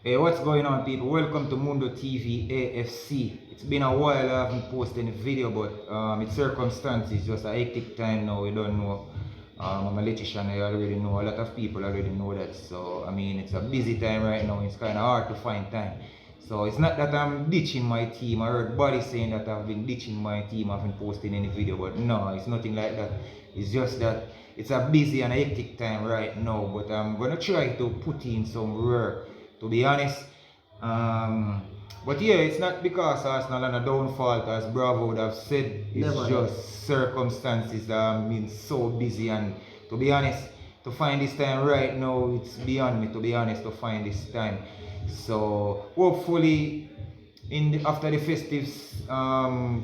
Hey, what's going on, people? Welcome to Mundo TV AFC. It's been a while I haven't posted any video, but it's circumstances, just a hectic time now. We don't know. I'm a electrician, I already know. A lot of people already know that. So, I mean, it's a busy time right now. It's kind of hard to find time. So, it's not that I'm ditching my team. I heard body saying that I've been ditching my team. I haven't posted any video, but no, it's nothing like that. It's just that it's a busy and a hectic time right now. But I'm going to try to put in some work, to be honest. But yeah, it's not because Arsenal are a downfall, as Bravo would have said. It's just circumstances that I've been so busy, and to be honest, to find this time right now, it's beyond me, to be honest, to find this time. So hopefully after the festives,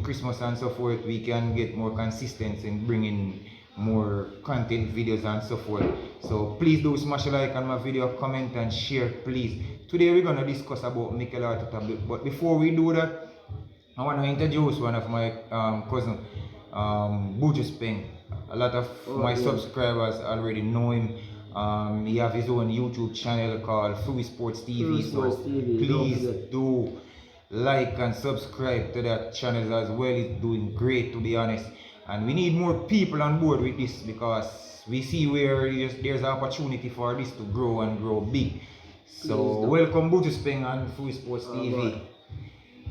Christmas and so forth, we can get more consistency in bringing more content videos and so forth. So please do smash a like on my video, comment and share, please. Today we're gonna discuss about Mikel Arteta, but before we do that, I want to introduce one of my cousin, Buju Speng. A lot of my subscribers already know him. He have his own YouTube channel called Free Sports TV. Please do like and subscribe to that channel as well. It's doing great, to be honest. And we need more people on board with this, because we see where there's an opportunity for this to grow and grow big. So welcome Buju Speng on Free Sports TV.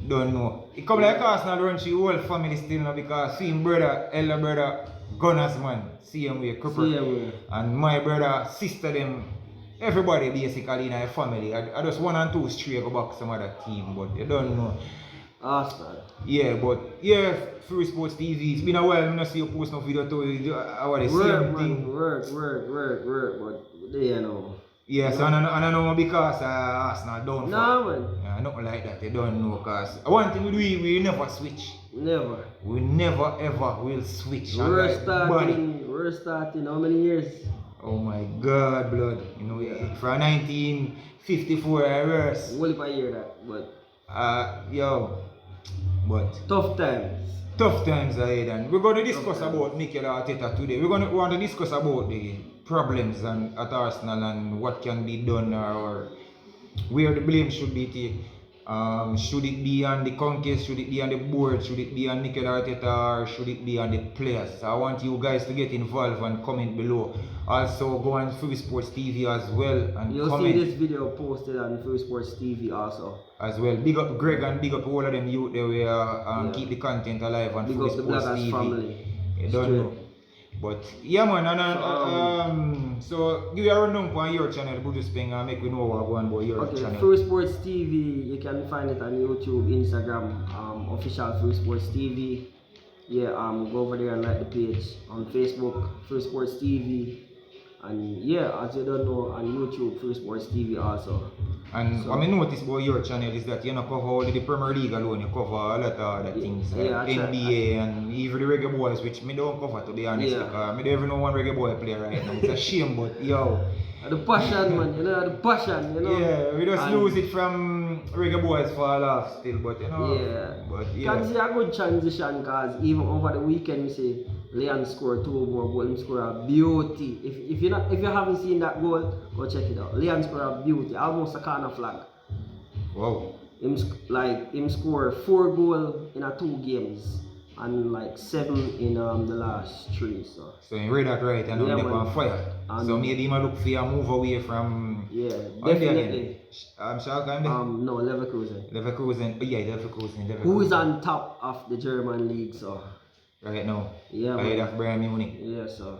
Don't know. It come like Arsenal run to your whole family still now, because see him brother, elder brother, Gunners man, see him with Cripper. And my brother, sister them, everybody basically in our family. I just 1 and 2 straight go back to some other team, but you don't know. Arsenal. Yeah, but yeah, Free Sports TV. It's been a while. I don't see you post no video to the same thing. Work, but there you know. Yes, and I know because Arsenal don't. No man. Yeah, nothing like that. You don't know, cause one thing we never switch. Never. We never ever will switch. We're starting how many years? Oh my God, blood. You know, for 1954 hours. What if I hear that? But but tough times. Tough times ahead, and we're going to discuss about Mikel Arteta today. We want to discuss about the problems at Arsenal and what can be done, or where the blame should be taken. Should it be on the conquest? Should it be on the board? Should it be on Mikel Arteta, or should it be on the players? I want you guys to get involved and comment below. Also go on Free Sports TV as well and you'll comment. see this video posted on Free Sports TV also. As well. Big up Greg and big up all of them youth there where keep the content alive on Free Sports TV. Family. You don't know. But yeah man, and so give you a rundown on your channel, Buju Speng, and make we know what going about your channel. Free Sports TV, you can find it on YouTube, Instagram, official Free Sports TV. Yeah, go over there and like the page. On Facebook, Free Sports TV. And yeah, as you don't know, on YouTube, Free Sports TV also. And what I noticed about your channel is that you don't cover only the Premier League alone, you cover a lot of other things, like NBA and even the reggae boys, which me don't cover, to be honest, because I don't even know one reggae boy player right now. It's a shame, but yo. The passion, man, you know, the passion, you know. Yeah, we just lose it from reggae boys fall off still, but you know. Yeah. But yeah. Can see a good transition, because even over the weekend, we see Leon scored 2 more goals, he scored a beauty. If you haven't seen that goal, go check it out. Leon scored a beauty, almost a corner flag. Wow. Him scored 4 goals in 2 games and like 7 in the last 3. So you read that right, and now they're on fire. So maybe he might look for a move away from. Yeah, definitely. Schalke, no, Leverkusen. Leverkusen. Who is on top of the German league, so. Right now. Yeah, ahead of Bayern Munich. Yeah, so.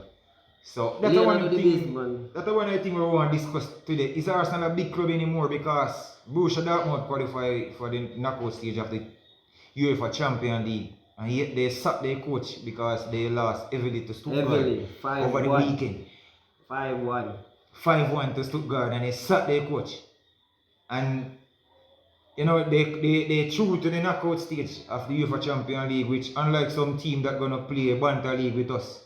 So that's one thing we want to discuss today. Is Arsenal a big club anymore? Because Borussia Dortmund qualified for the knockout stage of the UEFA Champions League, and yet they sacked their coach because they lost heavily to Stuttgart over the weekend. 5-1 to Stuttgart, and they sacked their coach. And you know, they through to the knockout stage of the UEFA Champions League, which unlike some team that gonna play a banter league with us.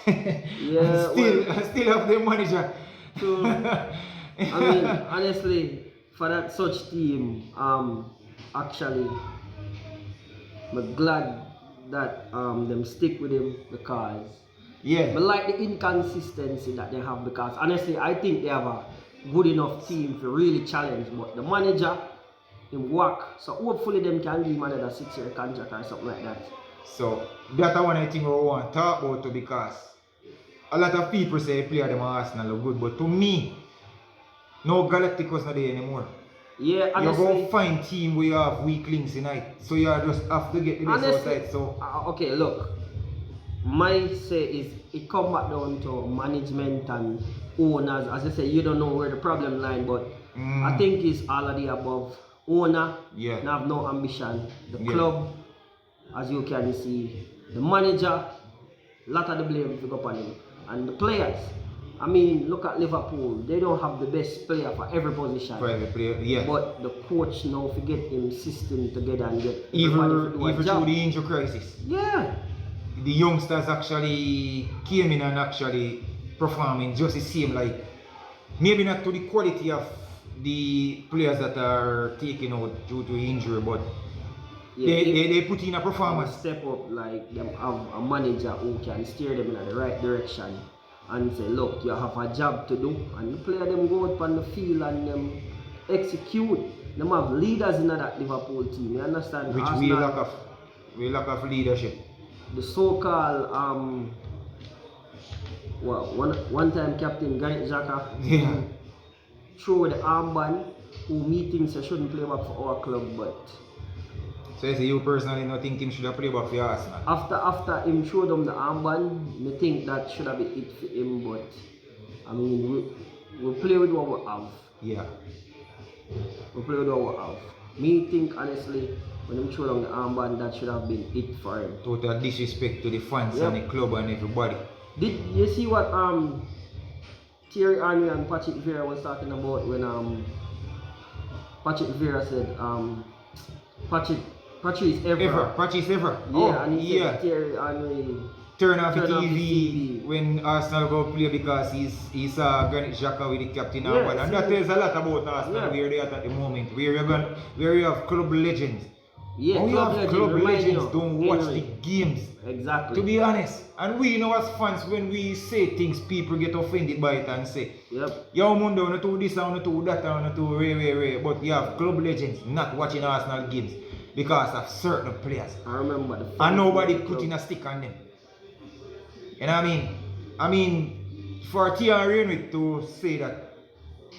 Yeah, still have their manager. So I mean, honestly, for that such team, actually, I'm glad that them stick with him, because yeah, but like the inconsistency that they have, because honestly I think they have a good enough team to really challenge. But the manager, him work. So hopefully them can give him another 6-year contract or something like that. So that's one I think we want to talk about too, because a lot of people say player them at Arsenal look good, but to me, no Galacticos not there anymore. Yeah, honestly. You go find team where you have weak links in it, so you just have to get the best outside. So okay, look, my say is it come back down to management and owners. As I say, you don't know where the problem lie, but I think it's all of the above. Owner, have no ambition. The club, as you can see, the manager, lot of the blame to go upon him, and the players. I mean, look at Liverpool. They don't have the best player for every position. For every player, yeah. But the coach now forget him system together and get even through the injury crisis. Yeah. The youngsters actually came in and actually performing just the same, like maybe not to the quality of the players that are taken out due to injury, but they put in a performance. Step up, like them have a manager who can steer them in the right direction and say, look, you have a job to do, and the player them go out on the field and them execute. Them have leaders in that Liverpool team, you understand? Which we lack of leadership. The so-called one time captain Granit Xhaka throw the armband, who me thinks I shouldn't play back for our club, but so you say you personally don't think him should have played back for Arsenal? After him showed them the armband, I think that should have been it for him, but I mean we play with what we have. Yeah. We play with what we have. Me think honestly, when him showed them the armband, that should have been it for him. Total disrespect to the fans and the club and everybody. Did you see what Thierry Henry and Patrick Vieira was talking about when Patrick Vieira said Patrice ever. Patrice ever. Yeah, and he said Thierry Henry turn off the TV when Arsenal go play because he saw Granit Xhaka with the captain armband. And that tells a lot about Arsenal where they are at the moment. Where you have club legends. Yeah, club legends don't watch the games. Exactly. To be honest. And we know as fans, when we say things, people get offended by it and say, yo Mundo, not do this, not do that, not do re. But you have club legends not watching Arsenal games because of certain players. I remember and nobody putting a stick on them. You know what I mean? I mean, for Thierry Henry to say that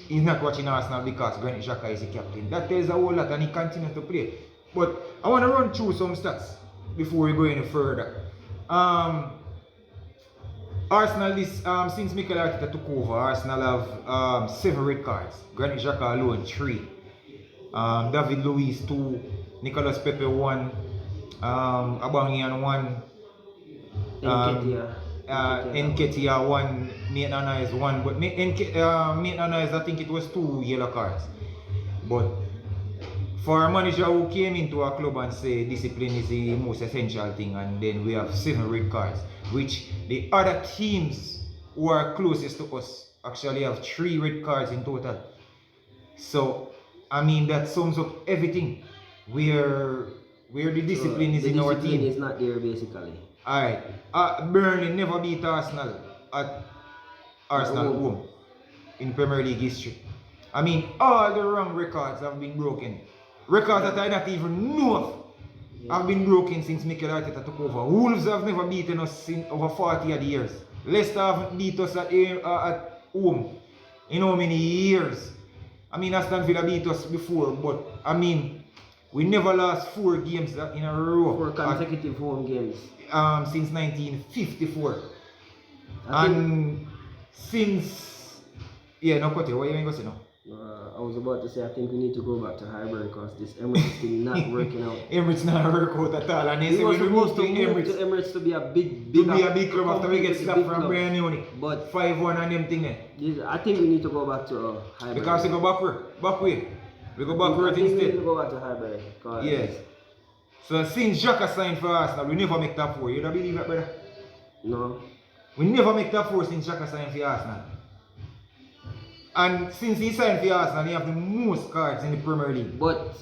he's not watching Arsenal because Granit Xhaka is the captain, that tells a whole lot, and he continues to play. But I want to run through some stats before we go any further. Arsenal, since Mikel Arteta took over, Arsenal have 7 red cards. Granit Xhaka alone 3. David Luiz 2. Nicolas Pepe 1. Aubameyang 1. Nketiah 1. Maitland-Niles 1. But Maitland-Niles, I think it was 2 yellow cards. But for a manager who came into a club and say discipline is the most essential thing, and then we have 7 red cards, which the other teams who are closest to us actually have 3 red cards in total. So I mean that sums up everything where the discipline is in our team. The discipline is not there basically. Alright. Burnley never beat Arsenal at Arsenal home in Premier League history. I mean, all the wrong records have been broken. Records that I don't even know of have been broken since Mikel Arteta took over. Wolves have never beaten us in over 40 odd years. Leicester haven't beat us at home in how many years? I mean, Aston Villa beat us before, but I mean, we never lost 4 games in a row. 4 consecutive home games. Since 1954. And since... Yeah, no, Kote, what are you going to say now? I was about to say I think we need to go back to Highbury because this Emirates thing not working out. Emirates not working out at all. And they say we when we move to Emirates to be a big club after we get slapped from Bayern Munich. But 5-1 and them thing there. I think we need to go back to Highbury. Because we go back way. We go backward instead. We need to go back to Highbury. Yes. So since Xhaka signed for Arsenal, we never make top 4. You don't believe that, brother? No. We never make top 4 since Xhaka signed for Arsenal. And since he signed for Arsenal, he have the most cards in the Premier League. But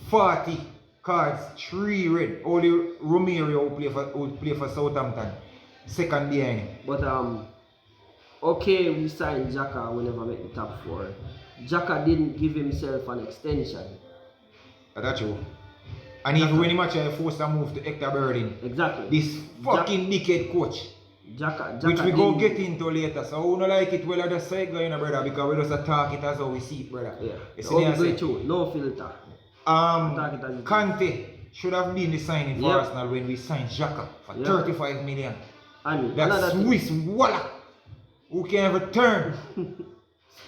40 cards, 3 red. Only Romero who play for Southampton. Second behind him. But Okay, we signed Xhaka, we never make the top 4. Xhaka didn't give himself an extension. That's true. And even when he actually forced to move to Hector Birding, Exactly. this fucking dickhead coach, Xhaka which we go didn't- get into later. So we don't like it, well, I just say it, you know, brother, because we just attack it as how we see it, brother. Yeah. You The see me, I ugly say, truth, no filter. Attack it as it is. Kante should have been the signing for Yep. Arsenal when we signed Xhaka for Yep. 35 million. And That another thing- Swiss walla who can return.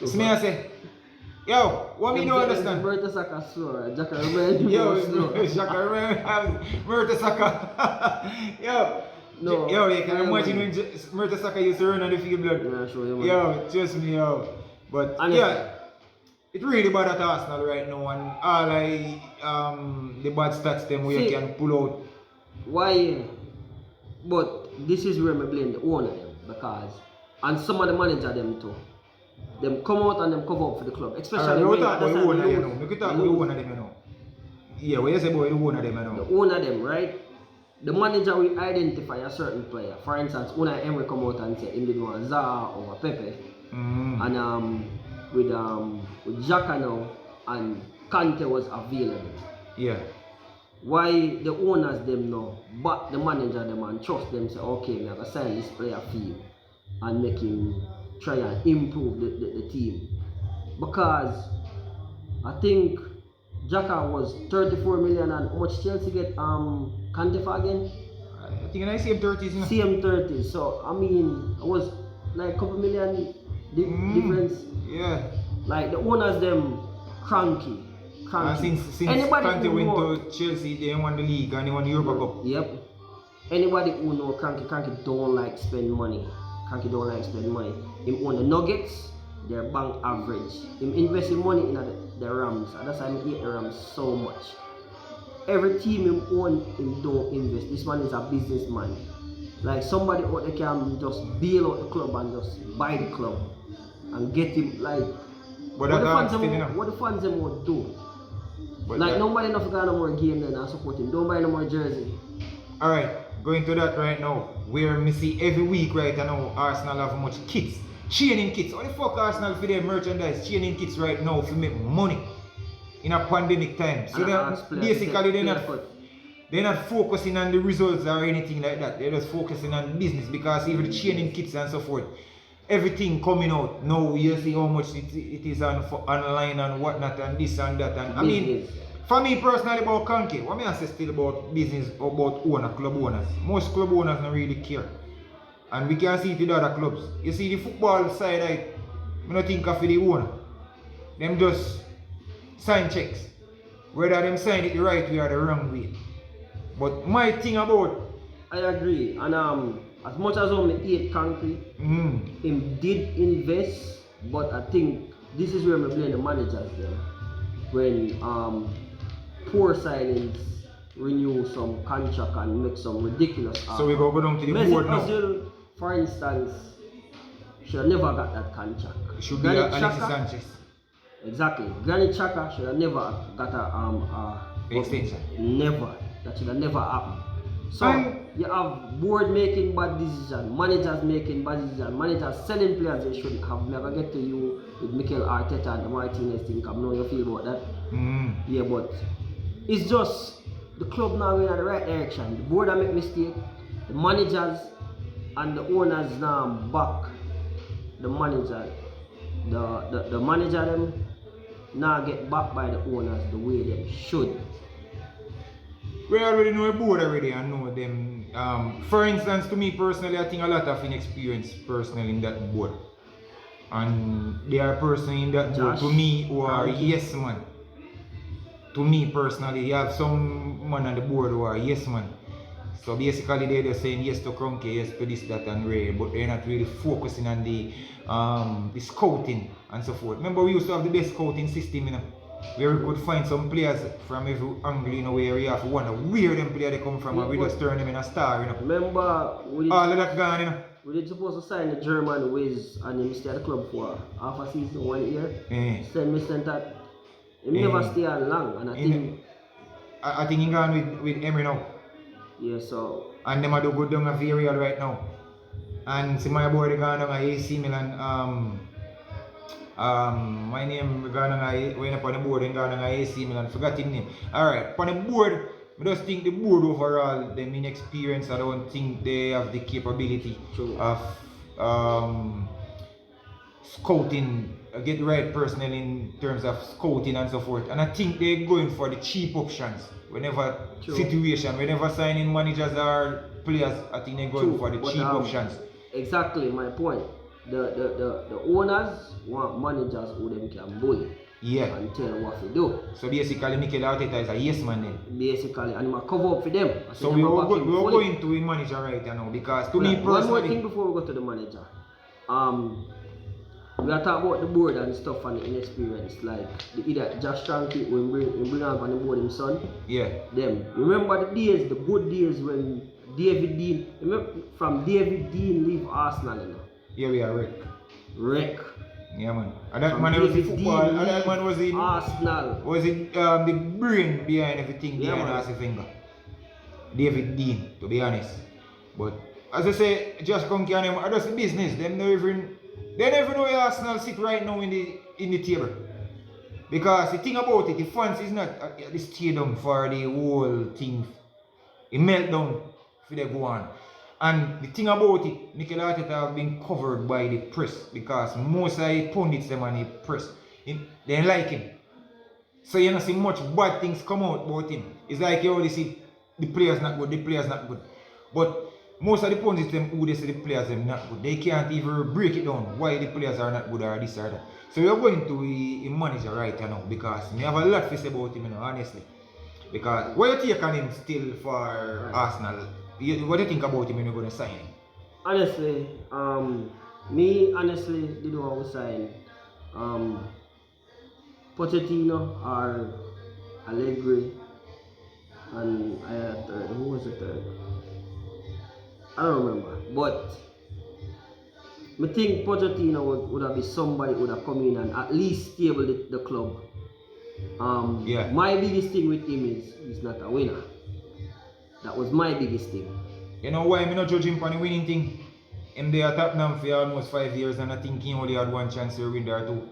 You see me, I say, yo, what me don't understand? Mertesacker slow. Xhaka remain Yo, slow. Xhaka, Mertesacker. Yo, No, yo, you can yeah, imagine man. when Mertesacker used to run on the field, blood. Yeah, sure, yeah, man. Yo, trust me, yo. But And yeah, it really bad at Arsenal right now, and all the bad stats them where you See, can pull out. Why? But this is where I blame the owner them because, and some of the manager them too. Them come out and them cover up for the club, especially Alright, we when talk about that's the how owner, they you lose. know. We could They talk about the lose. owner, them, you know. Yeah, what you say about the owner, them, you know. The owner them, right? The manager will identify a certain player. For instance, Unai Emery come out and say him did want Zaha over Pepe. And with Xhaka now and Kante was available. Yeah. Why the owners them know, but the manager them and trust them say, okay, we are gonna sign this player fee and make him try and improve the team. Because I think Xhaka was 34 million and how much Chelsea get Kante for again? I think I see him 30s, you know. CM 30. So I mean it was like a couple million difference. Yeah. Like the owners them cranky. And since Anybody Kante who went know- to Chelsea, they won the league and they won the Europa Cup. Yep. Anybody who know Cranky don't like spend money. Cranky don't like spend money. Him own the Nuggets, their bank average. Him investing money in the Rams. And that's why I hate the Rams so much. Every team him own, him don't invest. This man is a businessman. Like somebody out there can just bail out the club and just buy the club and get him like But what that's the still, you fans know. them, what the fans them would do. But Like that- nobody enough got no more game then and support him. Don't buy no more jersey. Alright, going to that right now. Where me see every week right now, Arsenal have much kits. Training kits. What the fuck Arsenal for their merchandise? Training kits right now for make money in a pandemic time. So And ask they're players basically to they're not focusing on the results or anything like that. They're just focusing on business because even the training kits and so forth, everything coming out now. You see how much it is online and whatnot and this and that. And I mean, Business. for me personally about Kanke, what me I say still about business, about owner, club owners. Most club owners don't really care. And we can see it with other clubs. You see the football side, I don't think of the owner. Them just sign checks. Whether them sign it the right way or the wrong way. But my thing about I agree. And as much as I hate Concrete, him did invest, but I think this is where I blame the managers there. When poor signings renew some contract and make some ridiculous so we go down to the Mesut board now. Ozil, for instance, should have never got that contract. It should be Granit Alexis Xhaka- Sanchez. Exactly. Granit Xhaka should have never got a Extension. Never. That should have never happened. So And- you have board making bad decisions, managers making bad decisions, managers selling players they shouldn't have. Never get to you with Mikel Arteta and the Martinez thing. I know you feel about that. Yeah, but it's just the club now going in the right direction. The board have make mistake. The managers and the owners now back the manager. The manager them now get backed by the owners the way they should. We already know a board already and know them. For instance, to me personally, I think a lot of inexperience personally in that board. And they are personally in that board Josh, to me who are Frankie. yes man. To me personally, you have some man on the board who are yes man. So basically they're just saying yes to Kroenke, yes to this, that and Ray, but they're not really focusing on the scouting and so forth. Remember we used to have the best scouting system, you know, where we could find some players from every angle, you know, where we have to wonder where them players they come from and we just turn them in a star, you know. Remember, we All of that gone, you know. did supposed to sign the German Wiz and him stay at the club for half a season, 1 year. Eh. Send me sent that. He never stay on long, and I think I think he gone with Emery now. yeah. So And them are do good down a Villarreal right now. And see my boy gone down AC Milan. My name gone down when upon the board and gone down AC Milan. Forgot his name. Alright, upon the board, I just think the board overall, the inexperience, I don't think they have the capability of scouting, get the right personnel in terms of scouting and so forth. And I think they're going for the cheap options. Whenever whenever signing managers or players, I think they're going for the cheap options. Exactly my point. The owners want managers who them can bully. Yeah. And tell what to do. So basically, Mikel Arteta is a yes man then. Basically, and I cover up for them. So we are going to the manager right now because to me personally. One more thing before we go to the manager. We are talking about the board and stuff and the inexperience. Like either Josh Tranky when bring on the board his son. Yeah. Them. Remember the days, the good days when David Dean. Remember from David Dean leave Arsenal, you know. Yeah, we are wreck. Yeah, man. And that man was the football. And that man was in Arsenal. Was it the brain behind everything behind Arsene Wenger? David Dean, to be honest. But as I say, just come can them. That's the business. They never know where Arsenal sit right now in the table. Because the thing about it, the fans is not at the stadium for the whole thing. A meltdown for they go on. And the thing about it, Mikel Arteta have been covered by the press because most of the pundits them and the press, they like him. So you don't see much bad things come out about him. It's like you only see the players not good, the players not good. But most of the pundits them who they say the players them not good, they can't even break it down why the players are not good or this or that. So you're going to a manager right now because I have a lot to say about him, you know, honestly. Because what you take on him still for Arsenal? What do you think about him when you're going to sign him? Honestly, me honestly didn't want to sign Pochettino or Allegri, and I had third. Who was the third? I don't remember. But I think Pochettino would have been somebody who would have come in and at least stable the club. My biggest thing with him is he's not a winner. That was my biggest thing. You know why I'm not judging for the winning thing? Him they at Tottenham for almost 5 years and I think he only had one chance to win there too.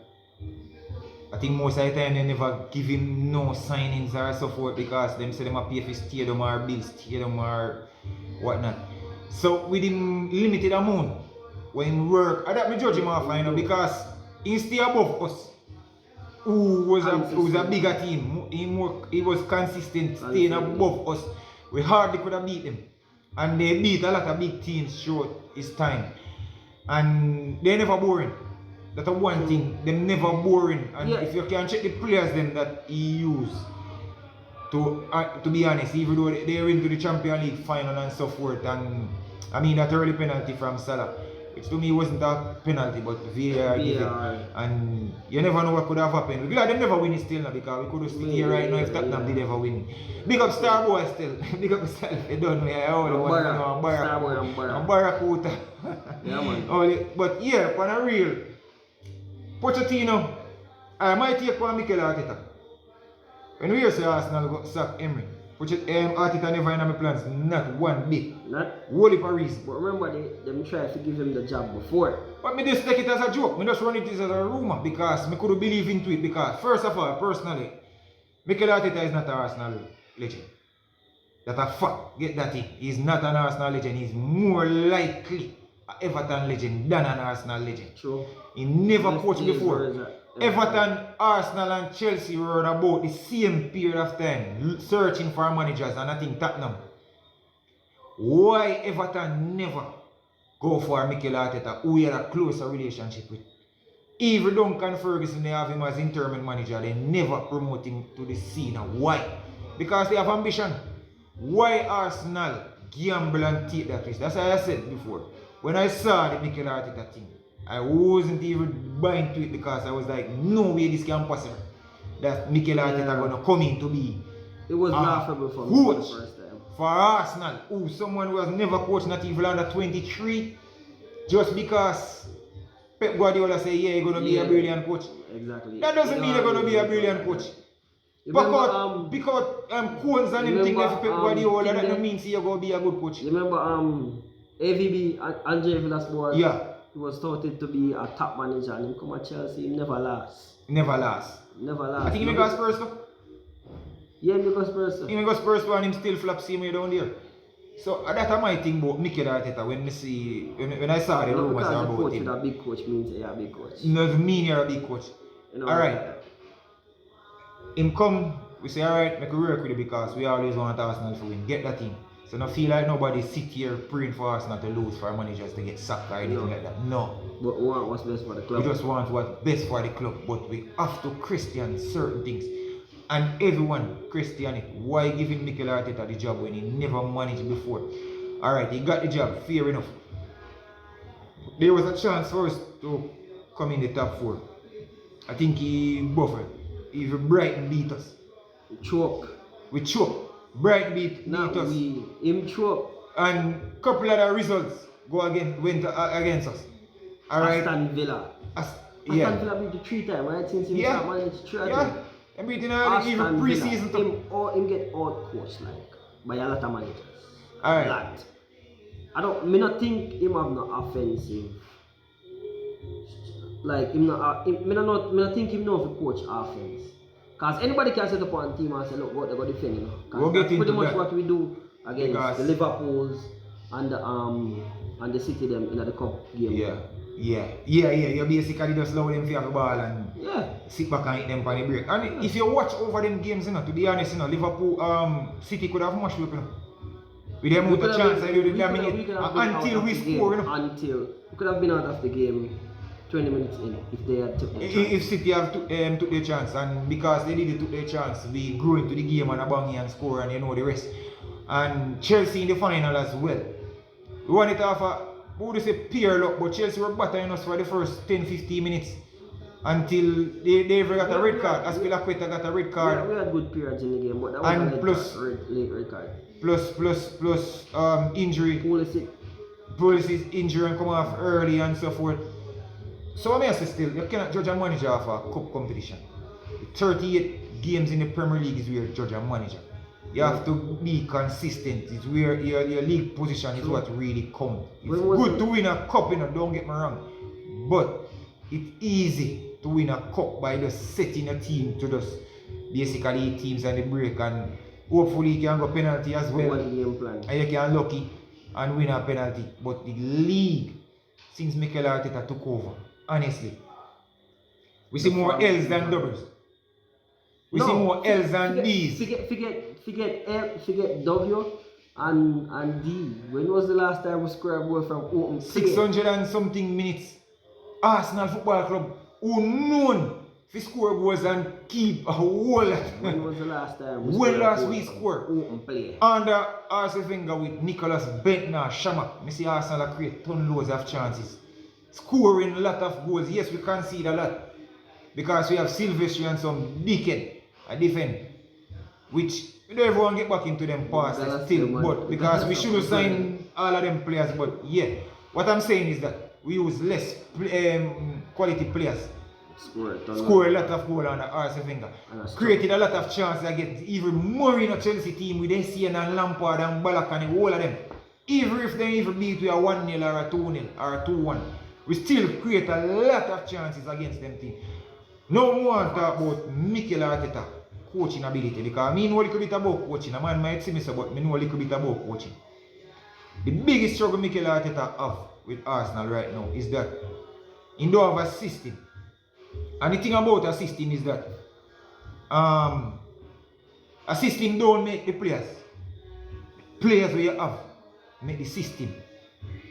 I think most of the time they never give him no signings or so forth because them say them pay for stadium or bill stadium or whatnot. So with him limited amount when he work, I don't judge him off, you know, because he stay above us. Who was a bigger team. He was consistent, staying above us. We hardly could have beat them. And they beat a lot of big teams short his time. And they're never boring. That's one thing. They're never boring. And if you can check the players them that he used, to be honest, even though they went to the Champions League final and so forth, and I mean that early penalty from Salah, which to me wasn't a penalty, but VAR gave it. And you never know what could have happened. We're glad they never win it still now because we could have stood here right now if Tottenham did ever win. Big up Starboy still. Big up yourself. You don't know. Barracuda. Yeah, man. But yeah, on a real, Pochettino, I might take for Mikel Arteta. When we hear say Arsenal got sack Emery, Arteta never in my plans, not one bit. Not wholly for reason. But remember, them tried to give him the job before. But me just take it as a joke. Me just run it as a rumor because me could believe into it because first of all, personally, Mikel Arteta is not an Arsenal legend. That's a fact. Get that in. He's not an Arsenal legend. He's more likely an Everton legend than an Arsenal legend. True. He never coached before. Everton, Arsenal and Chelsea were about the same period of time searching for managers and I think Tottenham. Why Everton never go for Mikel Arteta who he had a closer relationship with? Even Duncan Ferguson, they have him as interim manager, they never promote him to the scene. Why? Because they have ambition. Why Arsenal gamble and take that risk? That's what I said before. When I saw the Mikel Arteta thing, I wasn't even buying to it because I was like, no way this can possible. That Mikel Arteta gonna come in to be. It was laughable for me for the first time. For Arsenal, who someone who has never coached not even under 23, just because Pep Guardiola say yeah, you're gonna be a brilliant coach. Exactly. That doesn't mean you're gonna be a brilliant coach. Because cones and them thing for Pep Guardiola, that doesn't mean you're gonna be a good coach. You remember AVB, Andre Villas-Boas, Yeah. he was touted to be a top manager and he come at Chelsea, he never last. Never last. Never last. I think he got Spurs though. Yeah, because Spurs. He got Spurs and him still flop same way down there. So that's my thing about Mikel Arteta when I saw the rumors about coach him. with a big coach means you're a big coach. It doesn't mean you're a big coach. You know, Alright. Him come, we say alright, make a work with it because we always want Arsenal to win. Get that team. So don't feel like nobody sit here praying for Arsenal to lose for managers to get sacked or anything like that. No. But we want what's best for the club. We just want what's best for the club, but we have to question certain things. And everyone question it. Why giving Mikel Arteta the job when he never managed before? Alright, he got the job, fair enough. There was a chance for us to come in the top 4. I think he buffered. Even Brighton beat us. Choke. We choke. Brighton beat us. Him choke. And a couple of the results went against us. Alright. Aston Villa. Aston Villa beat you 3 times, right? Since he managed 3 times. I beat even pre-season too. Him get out coached like by a lot of managers. Alright. Me not think him have no offensive. Like me not think him know if he coach offense. Cause anybody can set up on team and say, look, what they got defend, you know. We'll that's get pretty much that. what we do against the Liverpools and the City them in the cup game. Yeah. You basically just allow them to have the ball and sit back and hit them on the break. And if you watch over them games, you know, to be honest, you know, Liverpool, City could have much work, you know. With them with a chance to dominate until we score, you know. Until we could have been out of the game 20 minutes in if they had took their chance. If City have took their chance, and because they didn't took their chance, we grew into the game and a bang and score and you know the rest. And Chelsea in the final as well. We won it off we would say pure luck, but Chelsea were battering us for the first 10-15 minutes until they ever got a red card. Aspilicueta got a red card. We had good periods in the game, but that was a late red card. Plus injury. Pulisic injury and come off early and so forth. So I may say still, you cannot judge a manager off a cup competition. 38 games in the Premier League is where you judge a manager. You have to be consistent. It's where your league position is what really counts. It's good to win a cup, you know, don't get me wrong. But it's easy to win a cup by just setting a team to just basically hit teams on the break and hopefully you can go penalty as well. And you can lucky and win a penalty. But the league, since Mikel Arteta took over, honestly, we see more L's than doubles. We see more L's than D's. Forget W and D. When was the last time we scored a goal from open play? 600 and something minutes. Arsenal Football Club, who known to score goals and keep a whole lot. When was the last time we scored open play? Under Arsene Wenger with Nicholas Bentner, Shamak. I see Arsenal create tons of chances. Scoring a lot of goals. Yes, we concede a lot. Because we have Silvestri and some dickhead a defend. Which we don't ever want to get back into them passes still. But because we should have signed all of them players. But yeah, what I'm saying is that we use less quality players. Score a lot of goals under Arsene Wenger. Created a lot of chances against even more in a Chelsea team with Essien and Lampard and Ballack and the whole of them. Even if they even beat we a 1-0 or a 2-0 or a 2-1, we still create a lot of chances against them team. No more talk about Mikel Arteta coaching ability because I know a little bit about coaching. A man might see me say, but I know a little bit about coaching. The biggest struggle Mikel Arteta have with Arsenal right now is that he don't have a system. And the thing about a system is that a system don't make the players. Players where you have make the system.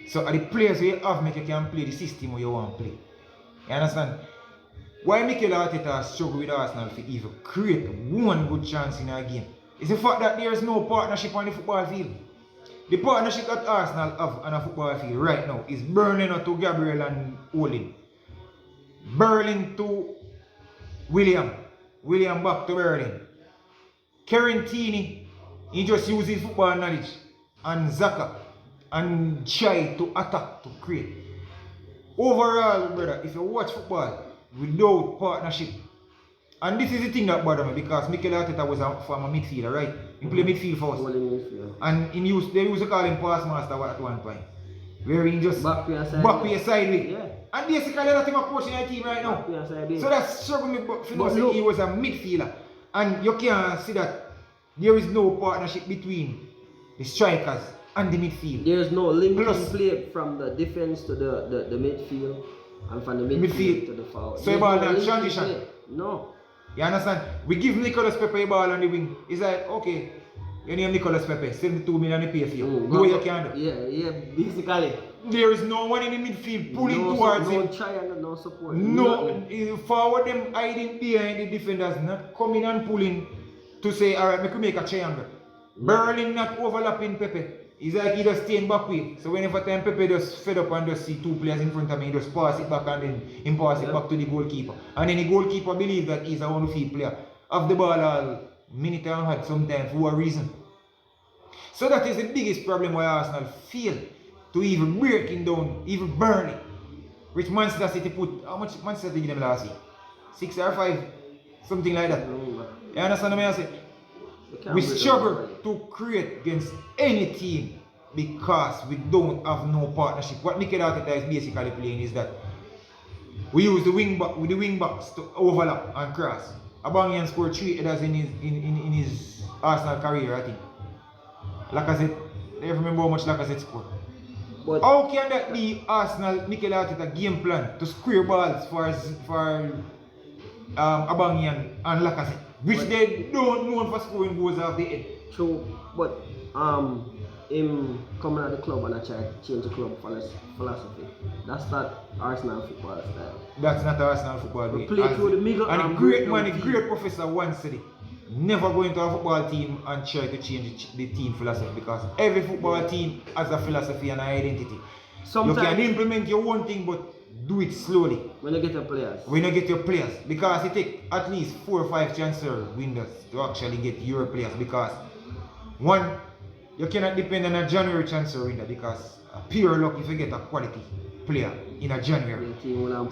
So the players where you have make you can play the system where you want to play. You understand? Why Mikel Arteta struggle with Arsenal to even create one good chance in a game? It's the fact that there is no partnership on the football field. The partnership that Arsenal have on a football field right now is Berlin to Gabriel and Olin. Berlin to William. William back to Berlin. Carantini, he just uses football knowledge. And Zaka. And try to attack, to create. Overall, brother, if you watch football without partnership, and this is the thing that bothers me because Mikel Arteta was a former midfielder, right? He played midfield first. And they used to call him pass master at one point. where he just back way side way. Yeah. And basically that's him approaching the team right now. Back way side way. So that's struggling me, but But look, he was a midfielder. And you can see that there is no partnership between the strikers and the midfield. There's no linking play from the defense to the midfield and from the midfield to the forward. So you ball now transition. Play. No. You understand? We give Nicolas Pepe a ball on the wing. It's like, okay, you name Nicolas Pepe, 72 million to pay for you. Do what you can do. Yeah, basically. There is no one in the midfield pulling towards him. No triangle, no support. No, forward them hiding behind the defenders, not coming and pulling to say, alright, we can make a triangle. Berlin not overlapping Pepe. It's like he just staying back way. So whenever time Pepe just fed up and just see two players in front of me, he just pass it back and then he pass it back to the goalkeeper. And then the goalkeeper believes that he's a on-field player. Have the ball all minute and had sometimes for a reason. So that is the biggest problem why Arsenal fail to even breaking down, even Burnley. Which Manchester City put, how much Manchester City give them last year? 6 or 5? Something like that. You understand what I say? We struggle to create against any team because we don't have no partnership. What Mikel Arteta is basically playing is that we use the wing back with the wing backs to overlap and cross. Aubameyang scored 3 headers in his Arsenal career, I think. Lacazette, I remember how much Lacazette scored. But how can that be Arsenal Mikel Arteta game plan to square balls for Aubameyang and Lacazette, which they don't know for scoring goals off the head? True, but him coming at the club and I try to change the club philosophy. That's not Arsenal football style. That's not Arsenal football. We play through the middle and a great man, a great professor once said it. Never go into a football team and try to change the team philosophy because every football team has a philosophy and an identity. Sometimes you can implement your own thing, but do it slowly. When you get your players. When you get your players. Because it takes at least 4 or 5 transfer windows to actually get your players. Because one, you cannot depend on a January transfer window because pure luck if you get a quality player in a January.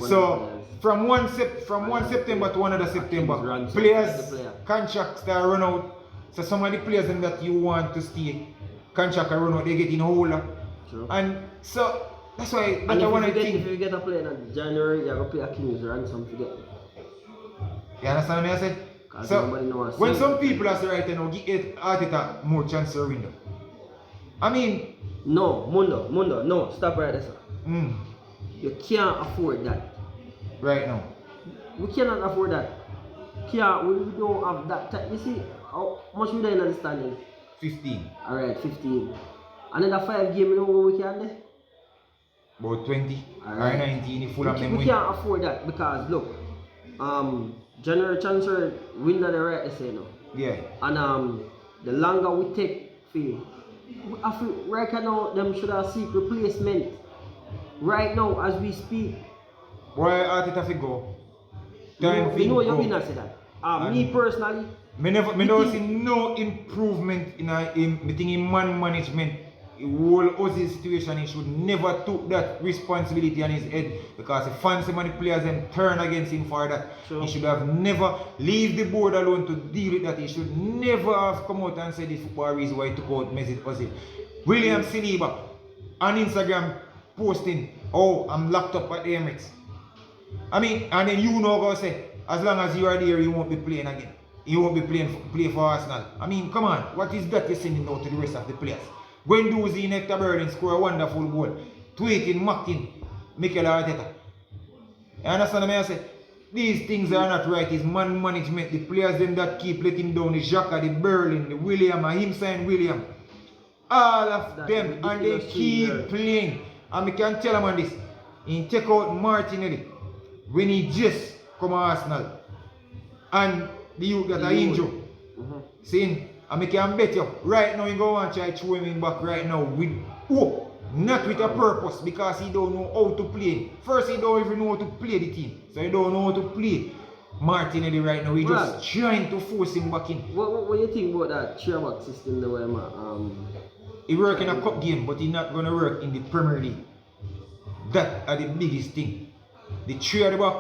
So from one September to another September, players contracts that run out. So some of the players that you want to stay, contract run out, they get in a hole. And so that's why if you get a player in January, you're going to pay a King's ransom to get him. You understand what I said? So when some people are right now, give Arteta more transfer window. I mean, no, Mundo, no, stop right there, sir. You can't afford that. Right now. We cannot afford that. We don't have that. You see, how much we in the standing? 15. Alright, 15. Another 5 games, you know what we can do? About 20 or 19 if full of them win. We can't afford that because look, January transfer window the right to say now. Yeah. And the longer we take for I feel right now them should have seek replacement. Right now as we speak. Why Arteta fi go? You know you not say that. Me personally. Me don't see no improvement in man management. The whole Ozil situation, he should never took that responsibility on his head because the fans and the players them turn against him for that. Sure. He should have never leave the board alone to deal with that. He should never have come out and said this football reason why he took out Mesut Ozil. William Saliba on Instagram posting, oh, I'm locked up at the Emirates. I mean, and then you know go say, as long as you are there, you won't be playing again. You won't be playing for Arsenal. I mean, come on, what is that you're sending out to the rest of the players? Guendouzi in Hector Berlin score a wonderful goal. Tweeting, mocking Mikel Arteta. You understand what I say? These things are not right. It's man management. The players them that keep letting down the Xhaka, the Berlin, the William, and him saying William. All of that them and they keep playing. And we can tell him on this. He take out Martinelli when he just come to Arsenal. And the youth got an injury. Seeing? And I can bet you, right now you go and try to throw him back right now with hope, not with a purpose because he don't know how to play. First he don't even know how to play the team. So he don't know how to play Martinelli right now. He just trying to force him back in. What do you think about that 3-back system the way he work in a cup game, but he not gonna work in the Premier League. That are the biggest thing. The 3 at the back.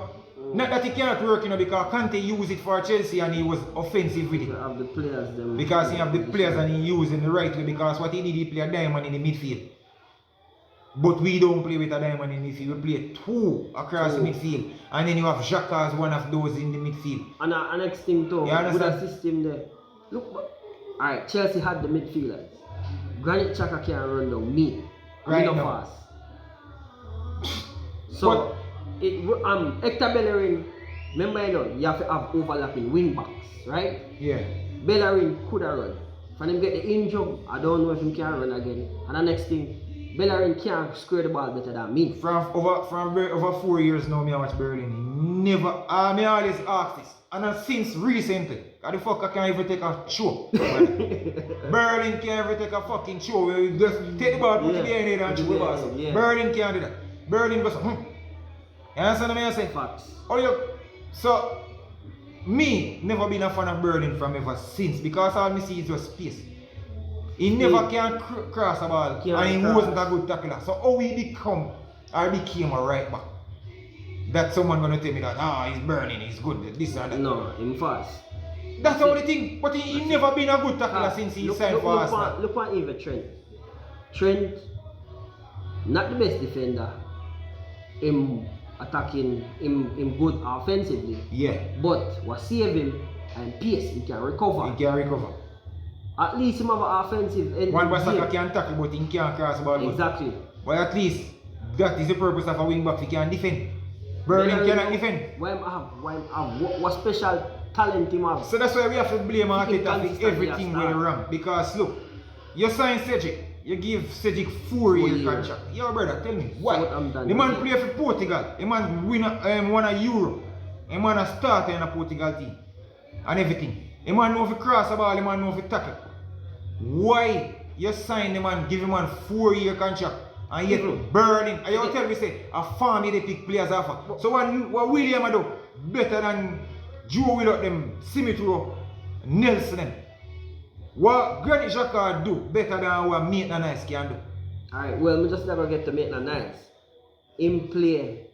Not that he cannot work, because Kante used it for Chelsea and he was offensive with it. Have the players, because he have the players and he used it the right way because what he did, he play a diamond in the midfield. But we don't play with a diamond in midfield. We play two across the midfield. And then you have Xhaka as one of those in the midfield. And a next thing too, with a system there. Look, alright, Chelsea had the midfielders. Granit Xhaka can't run down me. Right not now. Fast. So, Hector Bellerin, remember you have to have overlapping wing backs, right? Yeah. Bellerin could have run. When him get the injury, I don't know if he can run again. And the next thing, Bellerin can't square the ball better than me. From over 4 years now, I watch Berlin. Never, me always ask this. And since recently, how the fuck I can't even take a show? Berlin can't even take a fucking show where you just take the ball, put it in there and shoot the ball. Berlin can't do that. Berlin goes, You understand what I say? Facts. So, me never been a fan of Berlin from ever since because all me see is just space. He never can cross a ball and he wasn't a good tackler. So how he became a right back? That someone gonna tell me that he's Berlin, he's good, this and that. No, him fast. That's the only thing. But he never been a good tackler since he signed for Arsenal. Look at even Trent. Trent, not the best defender. Him attacking, him good offensively. Yeah. But what save him and pace, he can recover. He can recover. At least him have an offensive end. One Basaka can tackle but he can't cross the ball. Exactly. But at least that is the purpose of a wing back, he can defend. Berlin cannot defend. What special talent him have? So that's why we have to blame Arteta for everything went wrong. Because look, you sign Cedric, you give Cedric 4-year contract. Yo brother, tell me, why? The man play for Portugal, the man won a Euro, the man a starter in a Portugal team. And everything. The man know if he cross the ball, the man know if he tackle. Why you sign the man, give him a 4-year contract? And yet Berlin, and you tell me say a farm they pick players off. So what William do better than Joe without them Simitro, Nelson them. What Granit Xhaka do better than what Maitland-Niles can do? Alright, well we just never get to Maitland-Niles. Him play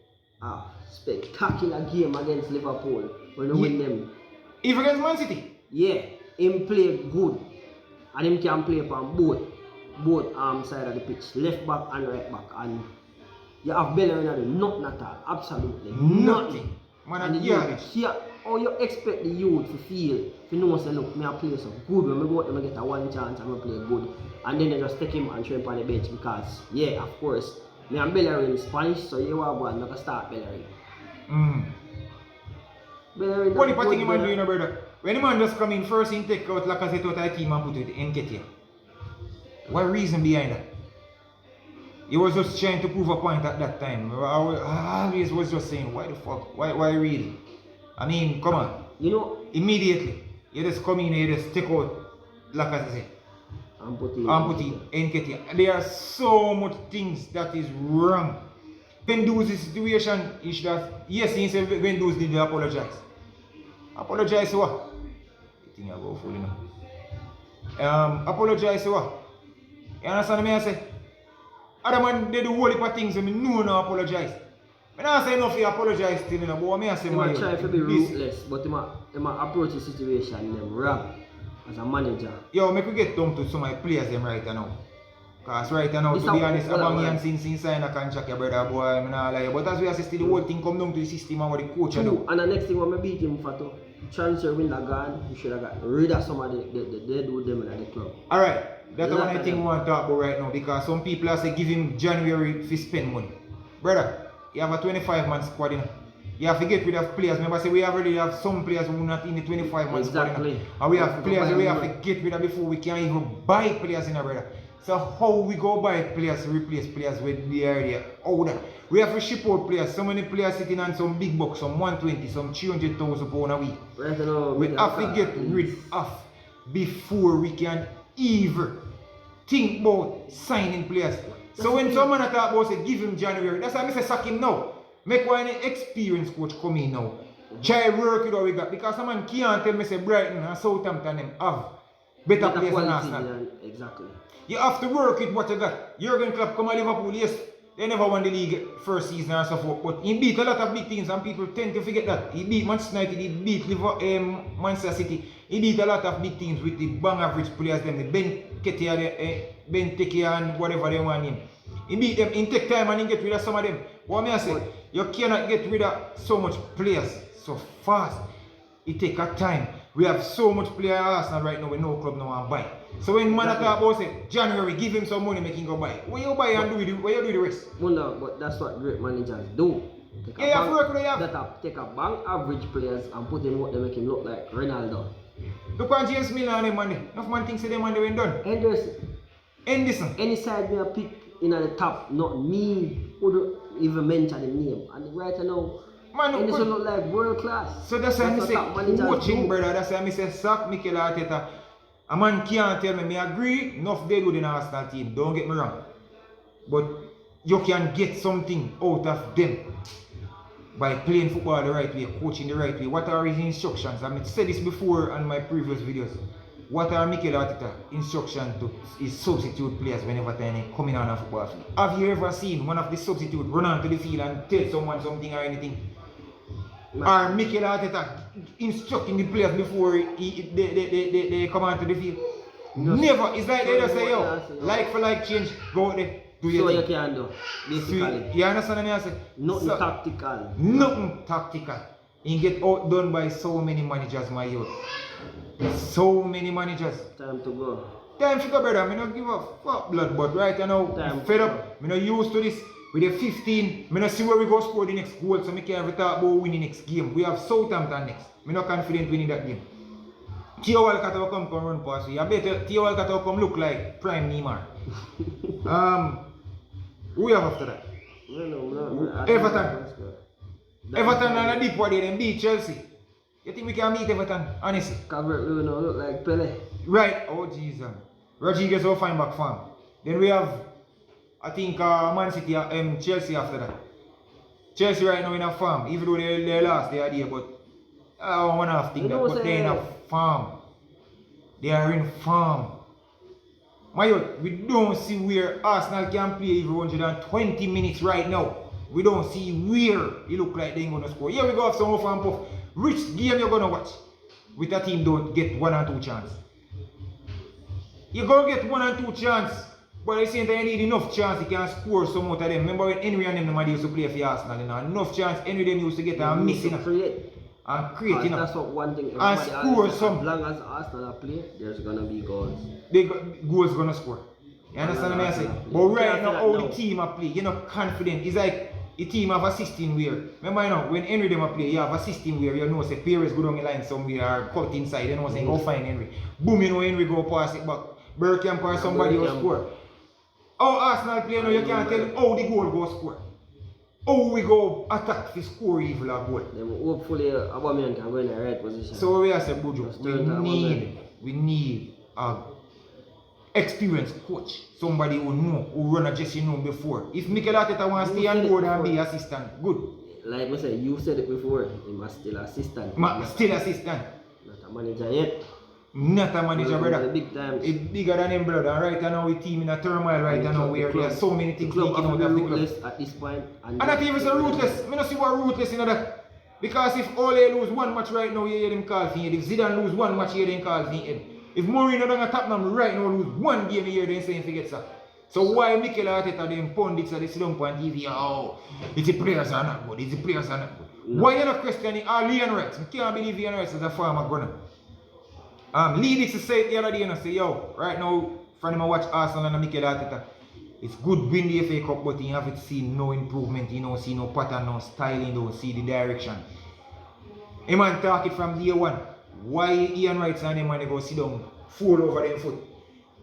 a spectacular game against Liverpool when they win them. Even against Man City? Yeah, him play good. And him can play from both side of the pitch, left back and right back, and you have Bellerin nothing at all, absolutely nothing. Man, and how you expect the youth to feel, if you know say look, me I play so good, when I go out there I get a one chance and I play good, and then they just take him and throw him on the bench because yeah, of course, me and Bellerin Spanish, so you are going to start Bellerin. Bellerin what do you think man doing, brother? When the man just come in first, he take out Lacazette out of the team and put it in Nketiah. What reason behind that? He was just trying to prove a point at that time. I always was just saying, why the fuck? Why really? I mean, come on. You know, immediately, you just come in and you just take out Lacazette and put in Nketiah. There are so much things that is wrong. Vendo's situation is that, yes, he said Vendo's did apologize. Apologize to what? I think I go full enough. Apologize to what? You understand me? I say, other man they do whole heap of things and me no apologize. I don't say enough to apologize to me, but I say he might try to be ruthless, but he might approach the situation them wrong as a manager. Yo, make we get down to some of the players them right now. Because right now, to be honest, Aubameyang since he signed a contract, your brother boy, I'm not lie. But as we assist the whole thing come down to the system and what the coach do. And the next thing when I beat him for to transfer window gone, we should have got rid of some of the do them in the club. Alright. That's the only thing we want to talk about right now because some people are saying give him January to spend money. Brother, you have a 25-man squad in. You have to get rid of players. Remember, say we already have some players who are not in the 25-man squad in. And we have players that we have to get rid of before we can even buy players in, brother. So how we go buy players to replace players with the area older? We have to ship out players. So many players sitting on some big bucks, some 120, some 300,000 pounds a week. Right now, we have to get rid of before we can even think about signing players. So when someone talk about say give him January, that's why I say sack him now. Make one experienced coach come in now. Try work with what we got. Because someone can't tell me say Brighton and Southampton them have better players than Arsenal. Exactly. You have to work with what you got. Jurgen Klopp come to Liverpool, yes. They never won the league first season and so forth, but he beat a lot of big teams and people tend to forget that. He beat Manchester United, he beat Manchester City, he beat a lot of big teams with the bang average players, them, the Ben Tekia and whatever they want him. He beat them, he take time and he get rid of some of them. What may I say? You cannot get rid of so much players so fast. It take a time. We have so much players at Arsenal right now with no club no one buy. So when man talk about say January, give him some money, make him go buy. What you buy and what you do the rest? Wonder, but that's what great managers do. Take a bank average players and put in what they make him look like Ronaldo. Look at James Miller and them money. Enough man thinks them money when done. Henderson. Any side me a pick in at the top, not me would even mention the name. And right now, Man, Henderson look like world class. So that's why I say coaching, brother. That's why I say sack Mikel Arteta. A man can't tell me agree, enough they do in the Arsenal team, don't get me wrong. But you can get something out of them by playing football the right way, coaching the right way. What are his instructions? I said this before on my previous videos. What are Mikel Arteta instructions to his substitute players whenever they come in on a football field? Have you ever seen one of the substitutes run onto the field and tell someone something or anything? Or Mikel Arteta instructing the players before they come onto the field? Never. It's like they just say, yo, like for like change, go out there, do your thing. So you can do, basically. You understand what I say? Nothing tactical. Nothing tactical. You get outdone by so many managers, my youth. So many managers. Time to go. Time to go, brother. I don't give a fuck blood, but right now, I'm fed up. I'm not used to this. With the 15, I don't see where we go score the next goal, so I can't ever talk about winning next game. We have Southampton next. I'm not confident winning that game. Theo Walcott will come run past me. I bet Theo Walcott will come look like Prime Neymar. Who we have after that? No. Everton. Everton and a deep one they beat Chelsea. You think we can beat Everton? Honestly. Calvert look like Pele. Right. Oh Jesus. Rodriguez will find back farm. Then we have, I think, Man City, Chelsea after that. Chelsea right now in a farm, even though they lost the idea, but I don't want to think that, but they're in a farm. They are in farm. My youth, we don't see where Arsenal can play even 120 minutes right now. We don't see where it look like they're going to score. Here we go have some off and puff. Which game you're going to watch with a team don't get 1 or 2 chances? You're going to get 1 or 2 chances. But at the same time, you need enough chance you can score some out of them. Remember when Henry and them used to play for Arsenal, you know, enough chance Henry them used to get and missing and create, you know. That's what one thing. And score some. As long as Arsenal play, there's gonna be goals. Goals gonna score. You understand what I say? But right now, how the team are play, you're not confident. It's like the team have a system where, remember, you know, when Henry them are play, you have a system where you know say Perez go down the line somewhere or cut inside, you know, say go find Henry. Boom, you know Henry go pass it back. Bergkamp or somebody will score. How Arsenal play now, you can't tell how the goal go score. How we go attack to score evil a goal. Then hopefully Aubameyang can go in the right position. So we are saying, Buju, we need a experienced coach. Somebody who know, who run a dressing room before. If Mikel Arteta wants to stay on board and be assistant, good. Like I said, you said it before, he must still assistant. Still assistant. Not a manager yet. Not a manager, brother. Big time. It's bigger than him, brother. Right now, we team in a turmoil right now where there are so many things leaking out of the club. At this point. And not even so ruthless. I don't see what ruthless in that. Because if Ole lose 1 match right now, you hear them call for it. If Zidane lose 1 match, you hear them call for it. If Mourinho doesn't tap them right now, lose 1 game, you hear them saying forget that. So why Mikel Arteta, them pundits at the sit down on TV, oh, it's the players are not good, it's the players are not good. No. Why you not questioning Leon Rex? I can't believe Leon Rex is a former gunner. Leadix to say it the other day and say, yo, right now, from him I watch Arsenal and Mikel Arteta. It's good win the FA Cup, but you haven't seen no improvement, you don't see no pattern, no style, you don't see the direction. A man talk it from day one. Why Ian Wright and them when they go sit down, fall over their foot?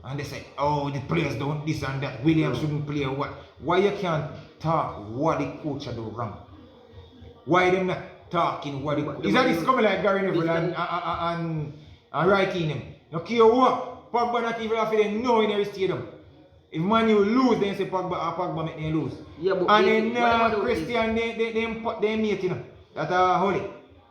And they say, oh, the players don't this and that, Williams shouldn't play what? Why you can't talk what the coach do wrong? Why them not talking what the coach? Is that this coming like Gary Neville and right in him? No care what, Pogba not even have to know in every stadium. If Man U lose, then say Pogba make them lose. Yeah, but and then Christian, they mate, you know, that are holy.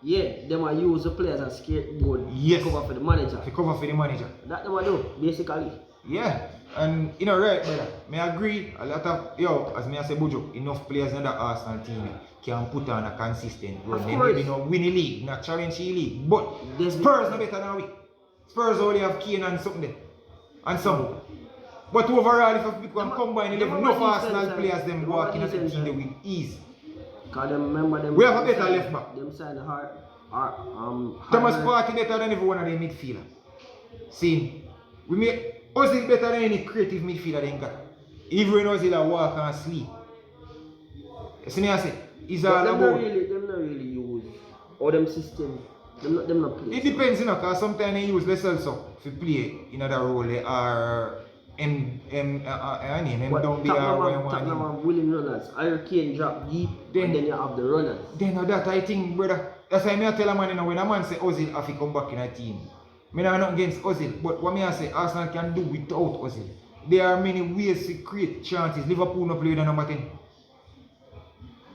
Yeah, them are use the players as scapegoat yes. to cover for the manager. To cover for the manager. That them do, basically. Yeah, and you know, right, brother. Me agree. A lot of as me I say, Buju, enough players in the Arsenal team can put on a consistent run. They maybe not win the league, not challenge the league, but Spurs no better than we. Spurs only have Kane and something there, and some. But overall, if people can combine 11, enough Arsenal players them walking at the team with ease. Cause them remember them. We have a better left back. Them signed Thomas Partey better than every one of the midfielder. See, we make Ozil better than any creative midfielder they got. Even when Ozil walk and sleep. You see me I say, it's all about. Them not really use or them system. Them not play. It depends, you know, because sometimes they use less also to play in other role. They are them don't be one willing runners. Kane drop deep, and then you have the runners. Then that I think, brother, that's why I tell a man, you know, when a man say Ozil have to come back in a team. I am not against Ozil, but what I say Arsenal can do without Ozil. There are many ways to create chances. Liverpool no play with the number 10.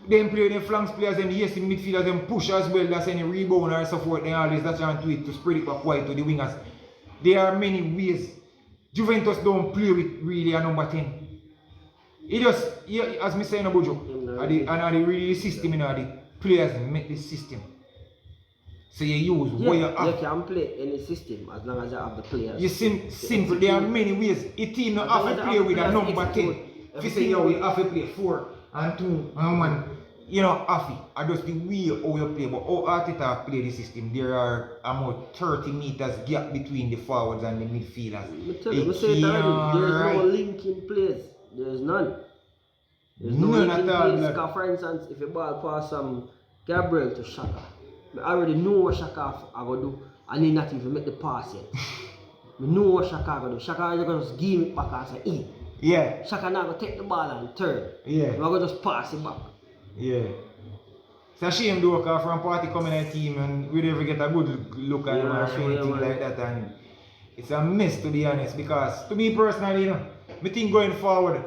Them play with the flanks players, them yes, the midfielders, them push as well. That's any rebound or support. They always that chance to it to spread it back wide to the wingers. There are many ways. Juventus don't play with really a number 10. It just, as me saying about Buju, and the really system, you know, the players make the system. So you use what you have. You can play any system as long as you have the players. You simple. There are many ways. A team not have to play with a number 10. If you say you have to play 4 and 2 and 1, you know, half it. I just the way how you play. But how Arteta play the system, there are about 30 meters gap between the forwards and the midfielders. We say it already. There's no link in place. There's none. There's no link in place. Because for instance, if a ball pass from Gabriel to Shaka, I already know what Shaka I go do. I need not even make the pass yet. I know what Shaka go do. Shaka is gonna just give it back and say, "E." Yeah. Shaka now go take the ball and turn. Yeah. I go just pass it back. Yeah. It's a shame though, because from party coming in a team and we never get a good look at him or anything like that, and it's a mess to be honest. Because to me personally, you know, I think going forward,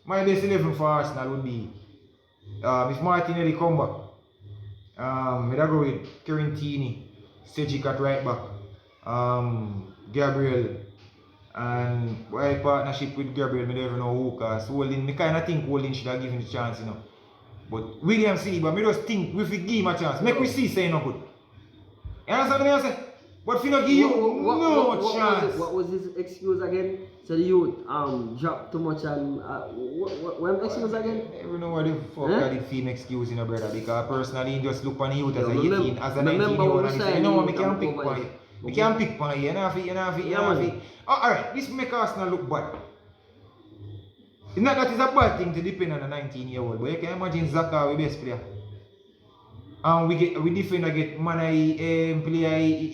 my best 11 for Arsenal would be if Martinelli come back. I'd go with Currentini, Cedric at right back, Gabriel, and my partnership with Gabriel, I never know who, because Holding, I kind of think Holding should have given the chance, you know. But William Saliba, I just think we should give him a chance. Make we see say no good. You understand what I say? But if you not give you no chance. What was his excuse again? So the youth dropped too much and what excuse again? I don't know what the fuck are the theme excuse, you know, brother, because personally just look on the youth as a 18, as a 19-year-old and say, you know what, I can't pick on you. We can't pick on you, you know. Alright, this make Arsenal look bad. It's not that it's a bad thing to depend on a 19-year-old, but you can imagine Zaka, we best player. And we defend get man play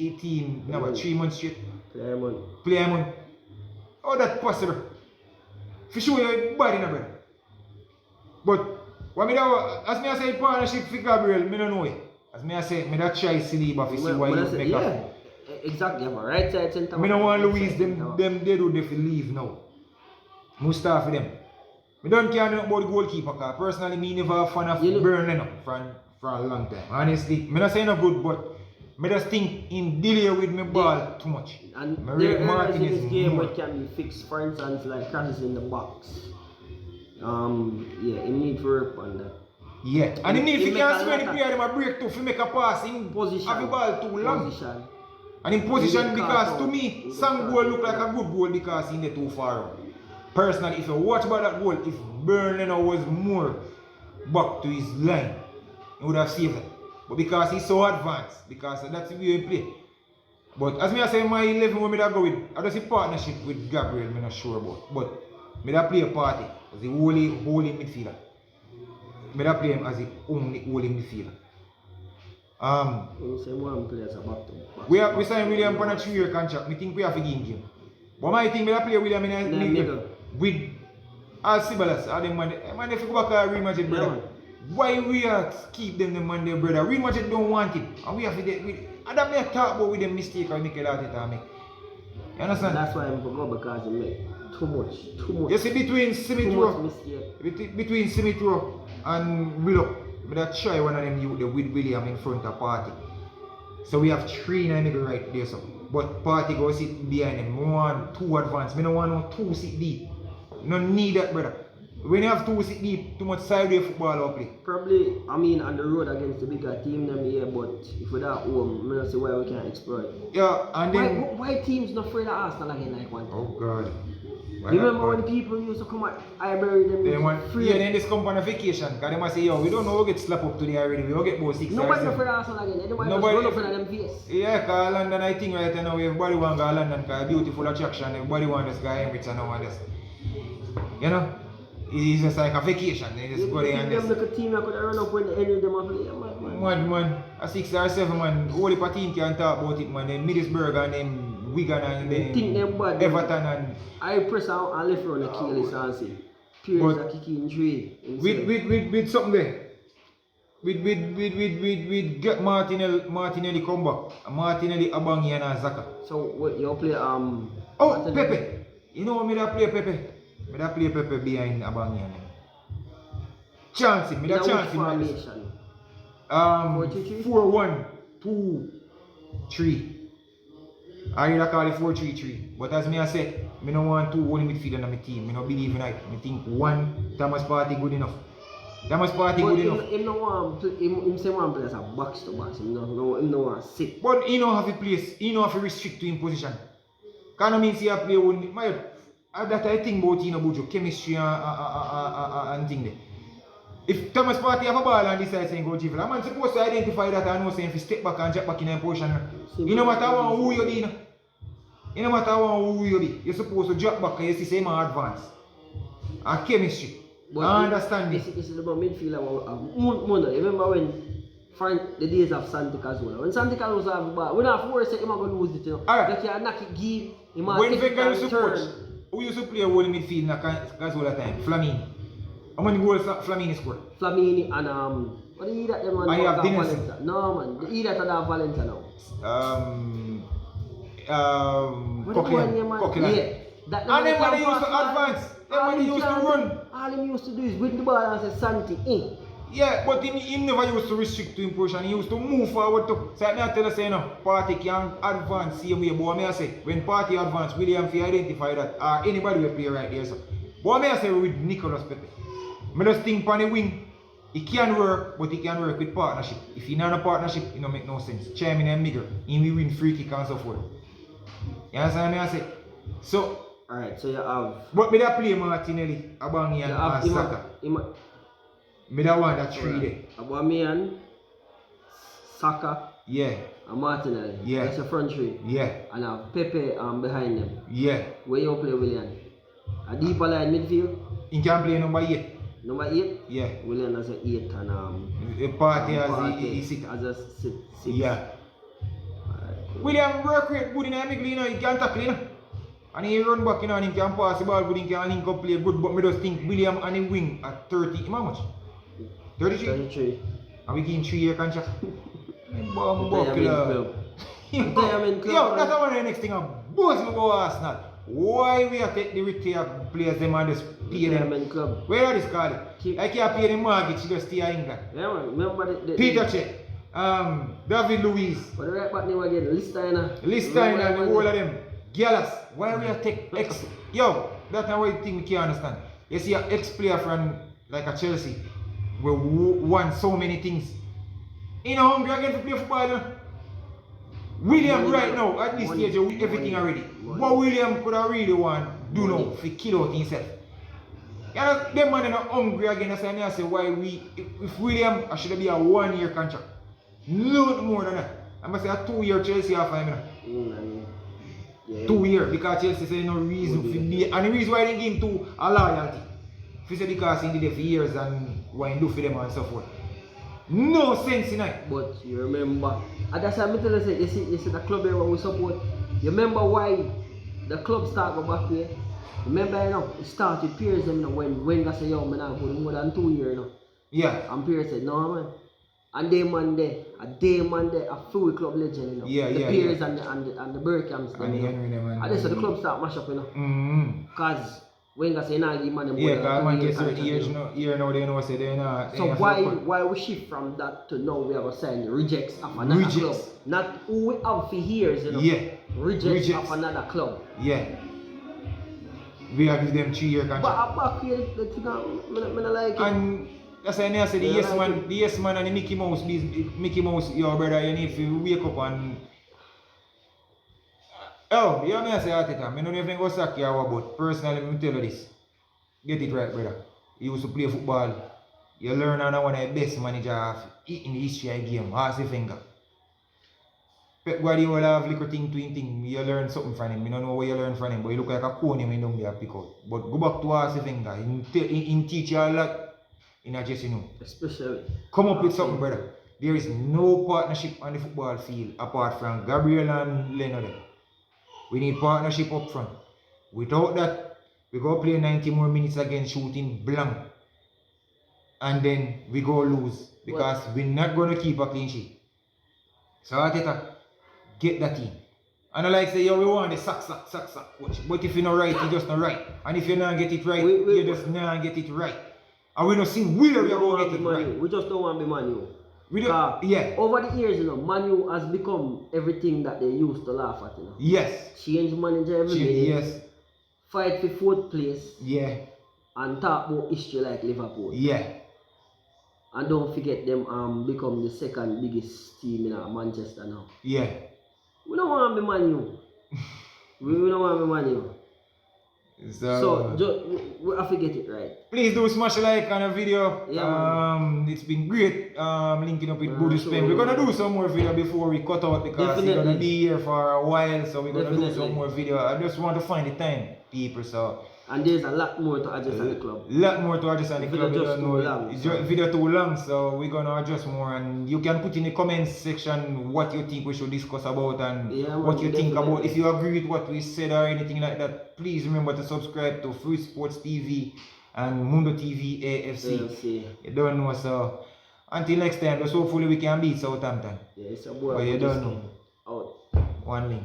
a team now 3 months straight. Play a month. How that possible? For sure you're bad in a brother. But what me da, as me I say partnership for Gabriel, me don't know it. As me I say, me da try Saliba to see why you make up. Exactly, I'm a right side center. Me don't want Louise them they do they leave now. Mustafa them. Me don't care about the goalkeeper, because personally me never a fan of Burnley for a long time. Honestly, me not saying no good, but I just think in delay with my ball too much. And there are in this game where it can be fixed, for instance, like crashes in the box. Yeah, it need to work on that. Yeah, and he need to can swing the player, them break too, if make a pass, in position, have the ball too long. Position. And in position, because to me, some goal look like a good goal because he too far out. Personally, if you watch about that goal, if Burnley was more back to his line, he would have saved it. But because he's so advanced, because that's the way he play. But as I say, my 11 when I go with, I just see partnership with Gabriel, I'm not sure about. But I play a party as the only midfielder. I play him as the only midfielder. We signed William on a 3-year contract. I think we have to give him. But I think I play William with Sibalas. Man, if you go back and Real Madrid, brother. Why we keep them the Monday, brother? Real Madrid don't want him. And we have to get with it. And that may talk about with the mistake or make a lot of time. You understand? That's why I'm going because he make too much. You see, between Smith Rowe and Willow, I try one of them youth with William in front of party. So we have 3 in the middle right there. So but Party go sit behind him. I want 2 advance. I don't want no 2 sit deep. No need that, brother. When you have 2 sit deep, too much sideways football out play. Probably, I mean, on the road against the bigger team them here, but if we're at home, I don't see why we can't exploit. Yeah, and then why teams not afraid of Arsenal again like one time? oh God. You remember when people used to come at Ivory them? Then this come on a vacation, because they must say, yo, we don't know who get slapped up today already, we will get about 6 Nobody or 7. afraid of Arsenal again, everybody just run up in them face. Yeah, because London, I think right now, everybody want to go to London, because it's a beautiful attraction, everybody want to go Emirates and all this. You know? It's just like a vacation, they just go there and them like a team that could run up when the end of them are playing, man. A 6 or 7 man, all the team can talk about it, man. Then Middlesbrough and then Wigan and then think them bad. Everton and I press out and left around the Keelis and say, Pierce are kicking 3. With something there. With get Martinelli come back. Martinelli, Abangi and Zaka. So what you play oh, Pepe. You know me that play Pepe? Me that play Pepe behind Abangi and chance him, me that chance him. 4-1, 2-3. I either call it 4-3-3. But as me I said, I don't want 2 only midfielder on my team. I don't believe in it. I think 1 Thomas Partey good enough. Thomas Partey good enough. Him no want him say one play as a box to box. Him no want sit. But he don't have a place. He don't have to restrict to him position. Can't mean see a play only. That I think about Buju, chemistry and thing there. If Thomas Partey have a ball and decides to go dribble, a man supposed to identify that and know saying if he step back and drop back in a position. You no matter who you be. You no matter who you be. You're supposed to drop back and you see same advance. And chemistry. But I understand this is about midfielder. You remember when the days of Santi Cazorla. When Santi Cazorla have the ball, we don't force him to lose it. You know? Alright. You can knock it, give him when Wenger used to coach, who used to play a whole midfield in Cazorla time? Flamini. How many goals Flamini scored? Flamini and what do you eat at them man? I have Dennis. No man, they eat at that Valenta now. Coquelin. Yeah. And then when they used to advance, then when they used to run. All he used to do is win the ball and say Santi in. Yeah, but he never used to restrict to him position. He used to move forward too. So I tell you say now, Partey can advance same way. But I say when Partey advance, William fi identify that or anybody will play right there. So. But I say with Nicolas Pepe. I just think on the wing, he can work, but he can work with partnership. If he not a partnership, it don't make no sense. Chairman and middle, he will win free kick and so forth. You understand what I say? So, alright, so you have. But me that play Martinelli, Abangi and Saka. Me that one that 3 there. Aubameyang, Saka, yeah, and Martinelli. Yeah. That's your front 3. Yeah. And I have Pepe behind them. Yeah. Where you play William? A deeper line midfield. He can play number 8. Number 8? Yeah. William as a 8 and Partey as a 6. As a 6. Yeah. William work rate good in the middle, you know, he can tackle, you know. And he run back, you know, and he can pass the ball good, he can link up play good, but I just think William and the wing at 30, how much? 33? 33. And we give him 3 year contract. Retirement club. Yo, that's one of the next thing I'm buzzing about Arsenal. Why we have to take the retired players them and just pay them? Retirement club. Where are this called? Like you pay the mortgage, you just stay in England. Yeah man, remember Peter Check, David Luiz. But the right back name again, Listeiner and the whole of them. Gallas, why we have to take ex? Yo, that's not one thing we can't understand. You see an ex-player from like a Chelsea, we won so many things. You know, hungry again to play football. You know? William right now, at this stage, everything already. What William could have really want do now, to kill out himself. You know, them man are not hungry again. That's why I say why if William, I should be a 1 year contract. Lot more than that. I must say a 2 year Chelsea offer him. 2 years, because Chelsea say no reason for me. And the reason why they give him to a loyalty. If you say because he did it for years and what he do for them and so forth. No sense in it. But you remember, and that's why I'm telling you, you see the club here where we support. You remember why the club started back here? Remember, you know, it started Pierce them, you know, when Wenger said, yo, man, I put more than 2 years, you know. Yeah. And Pierce said, no, man. And they man there, a full club legend, you know. Yeah, the yeah, Pierce yeah. and the Bergkamps. And the Henry, man. And they said the club start mash up, you know. Because Wenger said, nah, give man them. Yeah, because man gets certain years now, they know, say they're not. So why we shift from that to now we have a sign rejects of another club? Not who we have for years, you know. Yeah. reject of another club. Yeah. We are give them 3-year contract. But back here, the thing I like it. And that's why I say the yes man, and the Mickey Mouse, your brother, you need to wake up and oh, you may say Arteta, I don't even go sack you but personally let me tell you this. Get it right, brother. You used to play football. You learn under one of the best managers in the history of the game, Arsene Wenger. Pep Guardiola have little thing to him, you learn something from him. I don't know what you learn from him, but you look like a coney when you don't get pick out. But go back to Arsene Wenger, he teach you a lot in a dressing room. Especially. Come up with something, brother. There is no partnership on the football field apart from Gabriel and Leonard. We need partnership up front. Without that, we go play 90 more minutes again shooting blank. And then we go lose because we're not going to keep a clean sheet. So Arteta, get that team. And I like say, yo, we want the sack. But if you're not right, you just not right. And if you not get it right, you just not get it right. And we don't see where you're going to get it right. We just don't want to be Man U. We don't, yeah. Over the years, Man U has become everything that they used to laugh at, Yes. Change manager every day. Yes. Fight for 4th place. Yeah. And talk about history like Liverpool. Yeah. And don't forget them become the second biggest team in Manchester now. Yeah. We don't want to be Man U. we don't want to be Man U. So we have to get it right. Please do smash a like on the video. Yeah, it's been great linking up with Buju Speng. We're gonna do some more video before we cut out because we're gonna be here for a while, so we're gonna do some more video. I just want to find the time, people. So and there's a lot more to adjust on the club. Lot more to adjust on the club. It's video too long, so we're gonna adjust more. And you can put in the comments section what you think we should discuss about and what you think about. If you agree with what we said or anything like that, please remember to subscribe to Free Sports TV and Mundo TV AFC. You don't know, so until next time, just hopefully we can beat Southampton. Yeah, it's a boy. But you don't know. Out. One link.